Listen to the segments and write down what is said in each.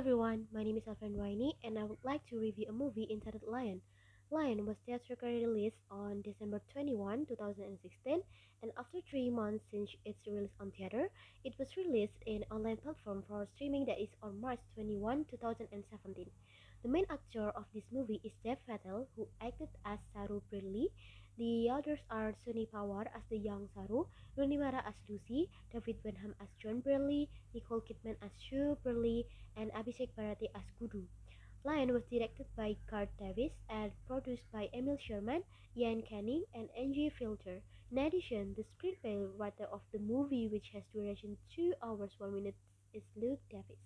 everyone, my name is Alvina Nuraeni and I would like to review a movie entitled Lion. Lion was theatrically released on December 21, 2016, and after 3 months since its release on theater, it was released in online platform for streaming that is on March 21, 2017. The main actor of this movie is Dev Patel, who acted as Saru brilliantly. The others are Sunny Pawar as the young Saru, Rooney Mara as Lucy, David Benham as John Bradley, Nicole Kidman as Sue Bradley, and Abhishek Bharati as Gudu. Lion was directed by Garth Davis and produced by Emil Sherman, Ian Canning, and Angie Filter. In addition, the screenplay writer of the movie, which has duration 2 hours 1 minute, is Luke Davis.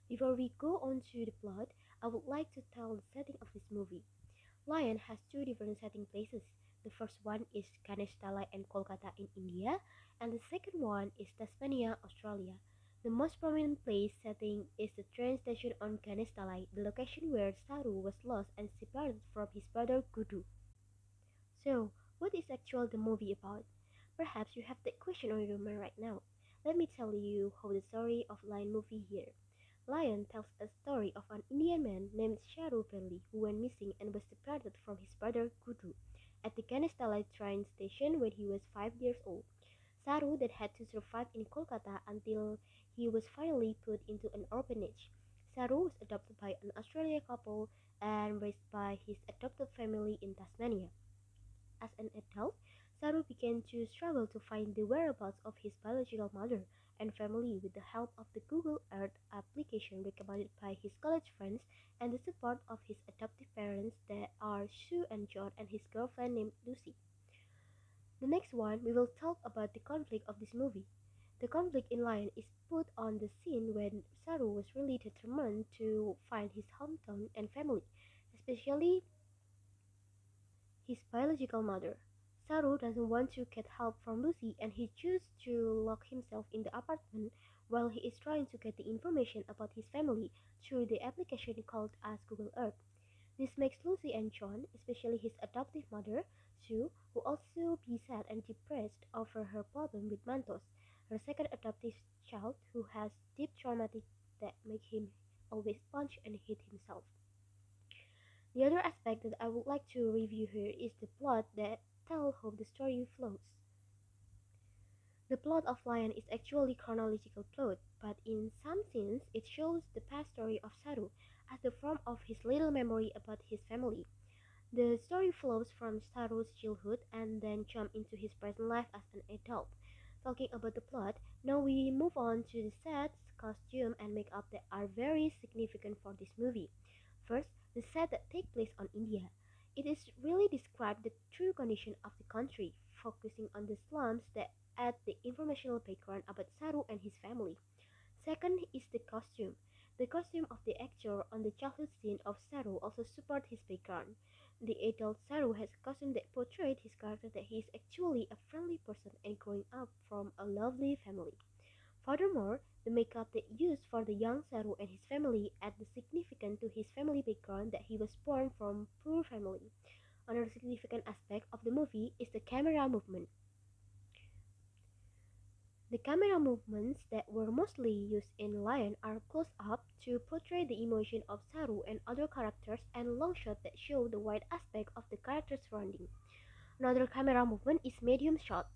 Before we go on to the plot, I would like to tell the setting of this movie. Lion has two different setting places. The first one is Ganesh Talai and Kolkata in India, and the second one is Tasmania, Australia. The most prominent place setting is the train station on Ganesh Talai, the location where Saru was lost and separated from his brother Gudu. So, what is actually the movie about? Perhaps you have that question on your mind right now. Let me tell you how the story of Lion movie here. Lion tells a story of an Indian man named Sharu Peli who went missing and was separated from his brother Gudu at the Ganesthalai train station when he was 5 years old. Saru then had to survive in Kolkata until he was finally put into an orphanage. Saru was adopted by an Australian couple and raised by his adopted family in Tasmania. As an adult, Saru began to struggle to find the whereabouts of his biological mother and family with the help of the Google Earth application recommended by his college friends and the support of his adoptive parents that are Sue and John and his girlfriend named Lucy. The next one, we will talk about the conflict of this movie. The conflict in Lion is put on the scene when Saru was really determined to find his hometown and family, especially his biological mother. Saru doesn't want to get help from Lucy and he chooses to lock himself in the apartment while he is trying to get the information about his family through the application called as Google Earth. This makes Lucy and John, especially his adoptive mother, Sue, who also be sad and depressed over her problem with Mantos, her second adoptive child who has deep traumatic that make him always punch and hit himself. The other aspect that I would like to review here is the plot that tell how the story flows. The plot of Lion is actually chronological plot, but in some scenes it shows the past story of Saru as the form of his little memory about his family. The story flows from Saru's childhood and then jump into his present life as an adult. Talking about the plot, now we move on to the sets, costume, and makeup that are very significant for this movie. First, the set that take place on India. It is really describe the true condition of the country, focusing on the slums that add the informational background about Saru and his family. Second is the costume. The costume of the actor on the childhood scene of Saru also support his background. The adult Saru has a costume that portrayed his character that he is actually a friendly person and growing up from a lovely family. Furthermore, the makeup they used for the young Saru and his family add the significance to his family background that he was born from poor family. Another significant aspect of the movie is the camera movement. The camera movements that were mostly used in Lion are close up to portray the emotion of Saru and other characters and long shots that show the wide aspect of the character's surrounding. Another camera movement is medium shot.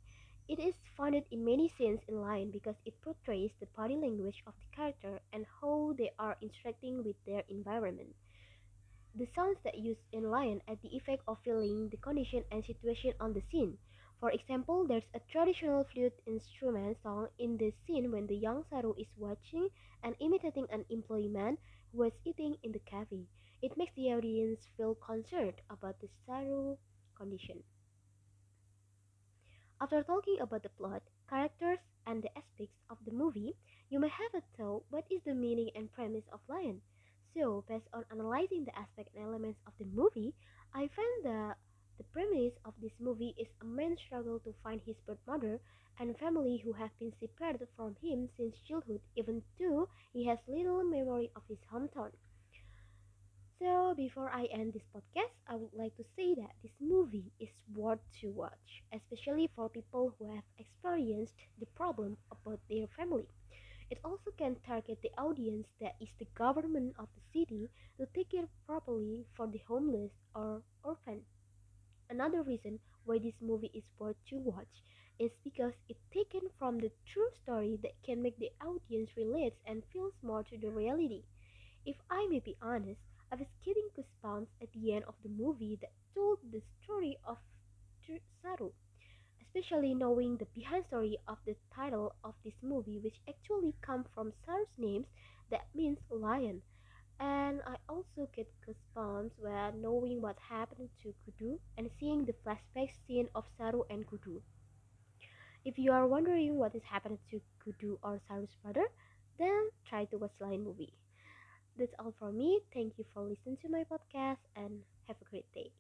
It is found in many scenes in Lion because it portrays the body language of the character and how they are interacting with their environment. The sounds that used in Lion add the effect of feeling the condition and situation on the scene. For example, there's a traditional flute instrument song in the scene when the young Saru is watching and imitating an employee man who is eating in the cafe. It makes the audience feel concerned about the Saru condition. After talking about the plot, characters, and the aspects of the movie, you may have a thought what is the meaning and premise of Lion. So, based on analyzing the aspects and elements of the movie, I find that the premise of this movie is a man's struggle to find his birth mother and family who have been separated from him since childhood, even though he has little memory of his hometown. So, before I end this podcast, I would like to say that this movie is worth to watch, especially for people who have experienced the problem about their family. It also can target the audience that is the government of the city to take care properly for the homeless or orphan. Another reason why this movie is worth to watch is because it's taken from the true story that can make the audience relate and feels more to the reality. If I may be honest, I was getting goosebumps at the end of the movie that told the story of Saru, especially knowing the behind story of the title of this movie, which actually comes from Saru's name that means lion. And I also get goosebumps when knowing what happened to Kudu and seeing the flashback scene of Saru and Kudu. If you are wondering what is happening to Kudu or Saru's brother, then try to watch Lion movie. That's all from me. Thank you for listening to my podcast and have a great day.